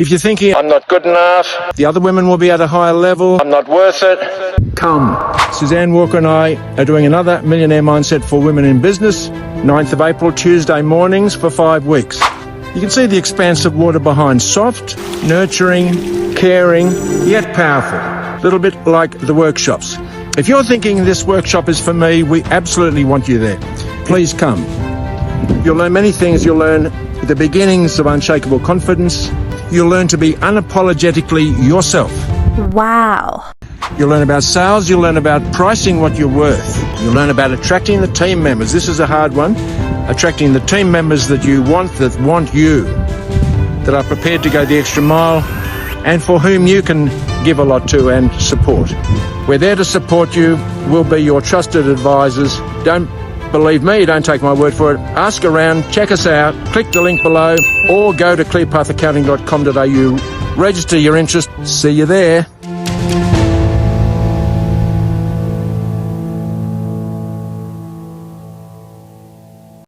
If you're thinking, I'm not good enough, the other women will be at a higher level, I'm not worth it, come. Suzanne Walker and I are doing another Millionaire Mindset for Women in Business, 9th of April, Tuesday mornings for 5 weeks. You can see the expanse of water behind, soft, nurturing, caring, yet powerful. A little bit like the workshops. If you're thinking this workshop is for me, we absolutely want you there. Please come. You'll learn many things. You'll learn the beginnings of unshakable confidence. You'll learn to be unapologetically yourself. Wow. You'll learn about sales. You'll learn about pricing what you're worth. You'll learn about attracting the team members. This is a hard one. Attracting the team members that you want, that want you, that are prepared to go the extra mile, and for whom you can give a lot to and support. We're there to support you. We'll be your trusted advisors. Don't believe me, don't take my word for it. Ask around, check us out, click the link below, or go to clearpathaccounting.com.au. Register your interest. See you there.